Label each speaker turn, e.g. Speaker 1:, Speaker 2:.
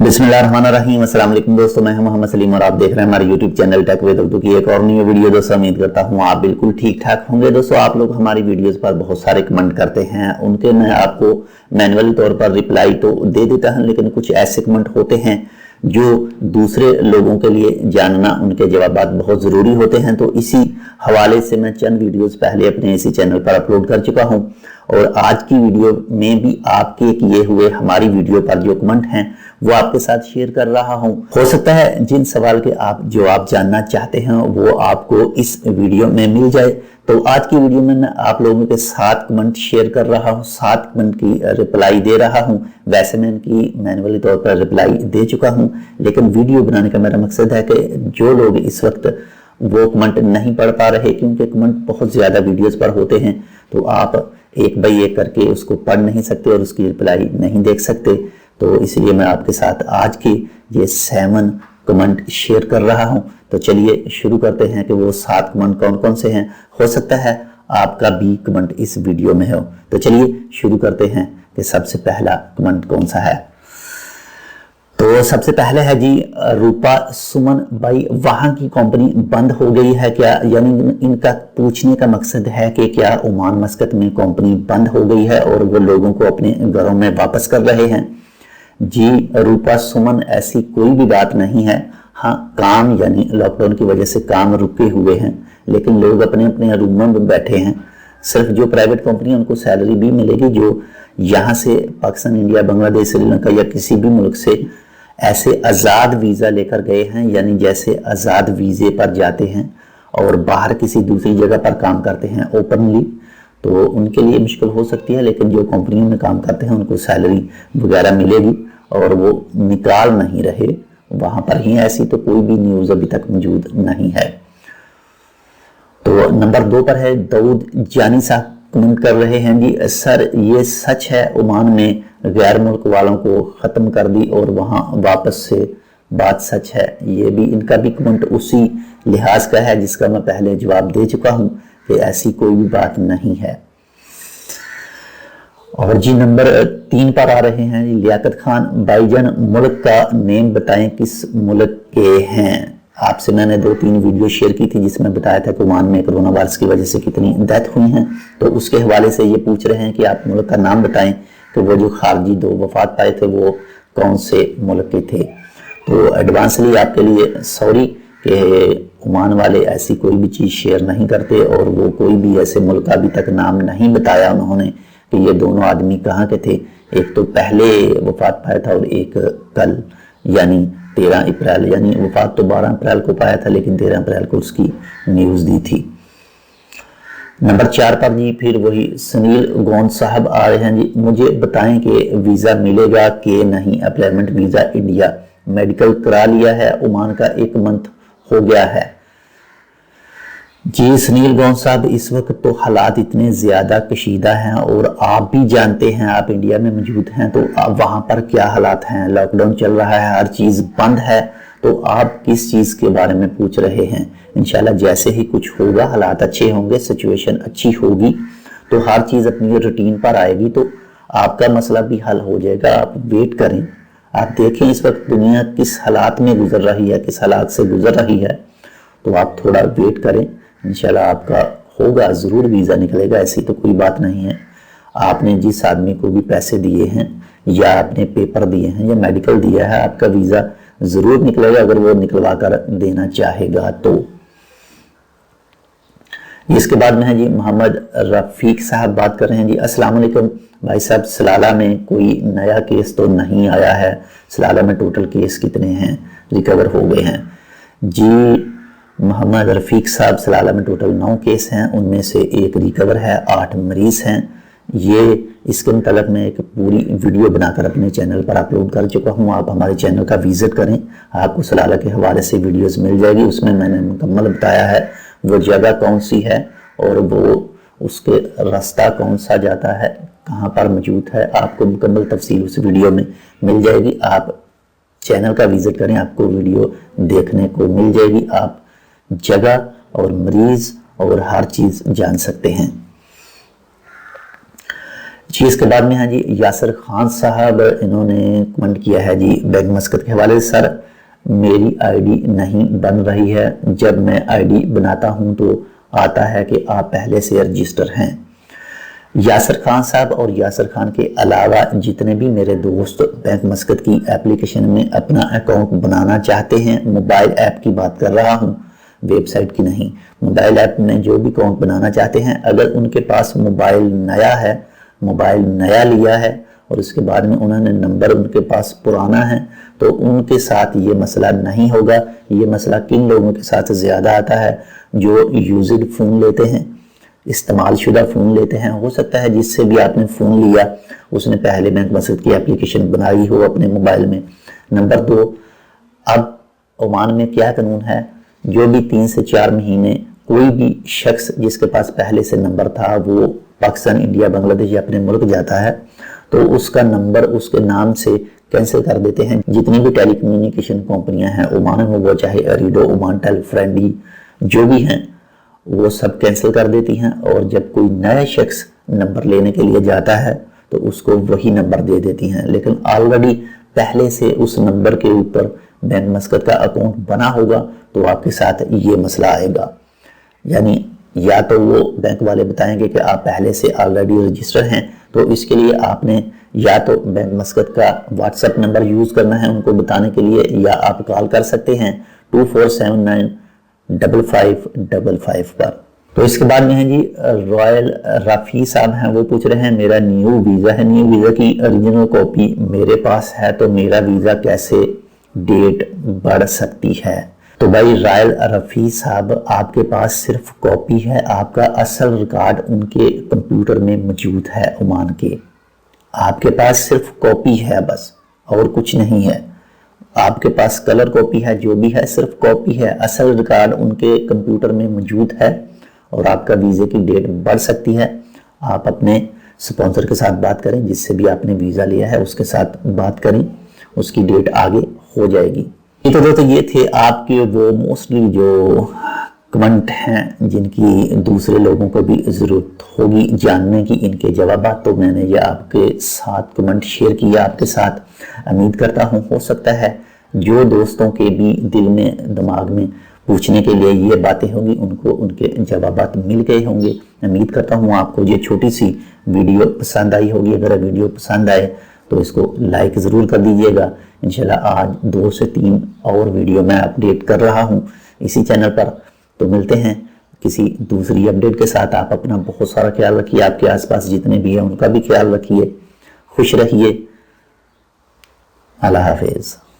Speaker 1: बिस्मिल्लाहिर्रहमानिर्रहीम। अस्सलाम वालेकुम दोस्तों, मैं हूं मोहम्मद सलीम और आप देख रहे हैं हमारे YouTube channel tech with Urdu की एक और न्यू वीडियो। दोस्तों उम्मीद करता हूं आप बिल्कुल ठीक ठाक होंगे। दोस्तों आप लोग हमारी वीडियोस पर बहुत सारे कमेंट करते हैं, उनके मैं आपको मैनुअली तौर पर रिप्लाई तो दे देता हूं, लेकिन कुछ ऐसे कमेंट होते हैं जो दूसरे लोगों के लिए जानना, उनके जवाब बहुत ज़रूरी होते हैं। तो इसी हवाले से मैं चंद वीडियोस पहले अपने इसी चैनल पर अपलोड कर चुका हूं और आज की वीडियो में भी आपके किए हुए हमारी वीडियो पर जो कमेंट हैं वो आपके साथ शेयर कर रहा हूं। हो सकता है जिन सवाल के आप जवाब जानना चाहते हैं वो आपको इस वीडियो में मिल जाए। तो आज की वीडियो में मैं आप लोगों के 7 कमेंट शेयर कर रहा हूं, 7 कमेंट की रिप्लाई दे रहा हूं। वैसे मैं इनकी मैनुअली तौर पर रिप्लाई दे चुका हूं, लेकिन वीडियो बनाने का मेरा मकसद है कि जो लोग इस वक्त वो कमेंट नहीं पढ़ पा रहे, क्योंकि कमेंट बहुत ज़्यादा वीडियोज़ पर होते हैं, तो आप एक बाई एक करके उसको पढ़ नहीं सकते और उसकी रिप्लाई नहीं देख सकते। तो इसलिए मैं आपके साथ आज की ये 7 कमेंट शेयर कर रहा हूं। तो चलिए शुरू करते हैं कि वो 7 कमेंट कौन कौन से हैं। हो सकता है आपका भी कमेंट इस वीडियो में हो। तो चलिए शुरू करते हैं कि सबसे पहला कमेंट कौन सा है। तो सबसे पहले है जी रूपा सुमन भाई, वहां की कंपनी बंद हो गई है क्या? यानी इनका पूछने का मकसद है कि क्या ओमान मस्कत में कंपनी बंद हो गई है और वो लोगों को अपने घरों में वापस कर रहे हैं। जी रूपा सुमन, ऐसी कोई भी बात नहीं है। हाँ, काम यानी लॉकडाउन की वजह से काम रुके हुए हैं, लेकिन लोग अपने अपने रूमों में बैठे हैं। सिर्फ जो प्राइवेट कंपनी है उनको सैलरी भी मिलेगी, जो यहाँ से पाकिस्तान, इंडिया, बांग्लादेश, श्रीलंका या किसी भी मुल्क से ऐसे आज़ाद वीज़ा लेकर गए हैं, यानी जैसे आज़ाद वीज़े पर जाते हैं और बाहर किसी दूसरी जगह पर काम करते हैं ओपनली, तो उनके लिए मुश्किल हो सकती है। लेकिन जो कंपनियों में काम करते हैं उनको सैलरी वगैरह मिलेगी और वो निकाल नहीं रहे वहाँ पर ही। ऐसी तो कोई भी न्यूज़ अभी तक मौजूद नहीं है। तो नंबर 2 पर है दाऊद जानी साहब, कमेंट कर रहे हैं जी सर ये सच है ओमान में गैर मुल्क वालों को ख़त्म कर दी और वहाँ वापस से, बात सच है। ये भी इनका भी कमेंट उसी लिहाज का है जिसका मैं पहले जवाब दे चुका हूँ कि ऐसी कोई भी बात नहीं है। और जी नंबर 3 पर आ रहे हैं जी लियाकत खान, भाईजान मुल्क का नेम बताएं, किस मुल्क के हैं? आपसे मैंने 2-3 वीडियो शेयर की थी जिसमें बताया था कि ओमान में कोरोना वायरस की वजह से कितनी डेथ हुई हैं। तो उसके हवाले से ये पूछ रहे हैं कि आप मुल्क का नाम बताएं कि वो जो खारजी 2 वफात पाए थे वो कौन से मुल्क के थे। तो एडवांसली आपके लिए सॉरी कि ओमान वाले ऐसी कोई भी चीज़ शेयर नहीं करते और वो कोई भी ऐसे मुल्क का अभी तक नाम नहीं बताया उन्होंने कि ये दोनों आदमी कहाँ के थे। एक तो पहले वफात पाया था और एक कल यानी 13 अप्रैल, यानी वफात तो 12 अप्रैल को पाया था लेकिन 13 अप्रैल को उसकी न्यूज़ दी थी। नंबर 4 पर जी फिर वही सुनील गोंद साहब आ रहे हैं जी, मुझे बताएं कि वीज़ा मिलेगा कि नहीं? एम्प्लॉयमेंट वीज़ा इंडिया, मेडिकल करा लिया है, ओमान का 1 मंथ हो गया है। जी सुनील गोंद साहब, इस वक्त तो हालात इतने ज़्यादा कशीदा हैं और आप भी जानते हैं, आप इंडिया में मौजूद हैं तो वहाँ पर क्या हालात हैं। लॉकडाउन चल रहा है, हर चीज़ बंद है, तो आप किस चीज़ के बारे में पूछ रहे हैं? इंशाल्लाह जैसे ही कुछ होगा, हालात अच्छे होंगे, सिचुएशन अच्छी होगी तो हर चीज़ अपनी रूटीन पर आएगी, तो आपका मसला भी हल हो जाएगा। आप वेट करें, आप देखें इस वक्त दुनिया किस हालात में गुजर रही है, किस हालात से गुजर रही है, तो आप थोड़ा वेट करें, इंशाल्लाह आपका होगा, ज़रूर वीज़ा निकलेगा। ऐसी तो कोई बात नहीं है। आपने जिस आदमी को भी पैसे दिए हैं या आपने पेपर दिए हैं या मेडिकल दिया है, आपका वीज़ा ज़रूर निकलेगा अगर वो निकलवा कर देना चाहेगा तो। इसके बाद में है जी मोहम्मद रफ़ीक साहब बात कर रहे हैं जी, अस्सलाम वालेकुम भाई साहब, सलाला में कोई नया केस तो नहीं आया है? सलाला में टोटल केस कितने हैं रिकवर हो गए हैं? जी मोहम्मद रफ़ीक साहब, सलाला में टोटल 9 केस हैं, उनमें से 1 रिकवर है, 8 मरीज़ हैं। ये इसके मतलब मैं एक पूरी वीडियो बनाकर अपने चैनल पर अपलोड कर चुका हूँ। आप हमारे चैनल का विज़िट करें, आपको सलाला के हवाले से वीडियोस मिल जाएगी। उसमें मैंने मुकम्मल बताया है वो जगह कौन सी है और वो उसके रास्ता कौन सा जाता है, कहाँ पर मौजूद है, आपको मुकम्मल तफसील उस वीडियो में मिल जाएगी। आप चैनल का विज़िट करें, आपको वीडियो देखने को मिल जाएगी। आप जगह और मरीज़ और हर चीज़ जान सकते हैं। जी इसके बाद में है जी यासिर खान साहब, इन्होंने कमेंट किया है जी बैंक मस्कत के हवाले से, सर मेरी आईडी नहीं बन रही है, जब मैं आईडी बनाता हूं तो आता है कि आप पहले से रजिस्टर हैं। यासिर खान साहब और यासिर खान के अलावा जितने भी मेरे दोस्त बैंक मस्कत की एप्लीकेशन में अपना अकाउंट बनाना चाहते हैं, मोबाइल ऐप की बात कर रहा हूं, वेबसाइट की नहीं, मोबाइल ऐप में जो भी अकाउंट बनाना चाहते हैं, अगर उनके पास मोबाइल नया है, मोबाइल नया लिया है और उसके बाद में उन्होंने नंबर उनके पास पुराना है, तो उनके साथ ये मसला नहीं होगा। ये मसला किन लोगों के साथ ज़्यादा आता है, जो यूज्ड फ़ोन लेते हैं, इस्तेमाल शुदा फ़ोन लेते हैं। हो सकता है जिससे भी आपने फ़ोन लिया उसने पहले बैंक मस्कत की एप्लीकेशन बनाई हो अपने मोबाइल में। नंबर 2, अब ओमान में क्या कानून है, जो भी 3 से 4 महीने कोई भी शख्स जिसके पास पहले से नंबर था वो पाकिस्तान, इंडिया, बांग्लादेश या अपने मुल्क जाता है तो उसका नंबर उसके नाम से कैंसिल कर देते हैं। जितनी भी टेलीकम्युनिकेशन कंपनियां हैं ओमान में, वो चाहे अरीडो, ओमान टेलीफ्रेंडी जो भी हैं, वो सब कैंसिल कर देती हैं और जब कोई नया शख्स नंबर लेने के लिए जाता है तो उसको वही नंबर दे देती हैं। लेकिन ऑलरेडी पहले से उस नंबर के ऊपर बैंक मस्कत का अकाउंट बना होगा तो आपके साथ ये मसला आएगा। यानी या तो वो बैंक वाले बताएंगे कि आप पहले से ऑलरेडी रजिस्टर हैं, तो इसके लिए आपने या तो बैंक मस्कत का व्हाट्सएप नंबर यूज़ करना है उनको बताने के लिए, या आप कॉल कर सकते हैं 24795555 पर। तो इसके बाद में है जी रॉयल रफ़ी साहब हैं, वो पूछ रहे हैं मेरा न्यू वीज़ा है, न्यू वीज़ा की ओरिजिनल कॉपी मेरे पास है तो मेरा वीज़ा कैसे डेट बढ़ सकती है। तो भाई रॉयल रफ़ी साहब, आपके पास सिर्फ कॉपी है, आपका असल रिकॉर्ड उनके कंप्यूटर में मौजूद है ओमान के, आपके पास सिर्फ कॉपी है बस और कुछ नहीं है। आपके पास कलर कॉपी है, जो भी है सिर्फ कॉपी है, असल रिकॉर्ड उनके कंप्यूटर में मौजूद है और आपका वीज़े की डेट बढ़ सकती है। आप अपने स्पॉन्सर के साथ बात करें, जिससे भी आपने वीज़ा लिया है उसके साथ बात करें, उसकी डेट आगे हो जाएगी। तो दोस्तों ये थे आपके वो मोस्टली जो कमेंट हैं जिनकी दूसरे लोगों को भी ज़रूरत होगी जानने की इनके जवाब, तो मैंने ये आपके साथ कमेंट शेयर किया आपके साथ। उम्मीद करता हूँ हो सकता है जो दोस्तों के भी दिल में दिमाग में पूछने के लिए ये बातें होंगी उनको उनके जवाब मिल गए होंगे। उम्मीद करता हूँ आपको ये छोटी सी वीडियो पसंद आई होगी। अगर वीडियो पसंद आए तो इसको लाइक ज़रूर कर दीजिएगा। इंशाल्लाह आज 2 से 3 और वीडियो मैं अपडेट कर रहा हूँ इसी चैनल पर। तो मिलते हैं किसी दूसरी अपडेट के साथ। आप अपना बहुत सारा ख्याल रखिए, आपके आसपास जितने भी हैं उनका भी ख्याल रखिए। खुश रहिए। अल्लाह हाफिज़।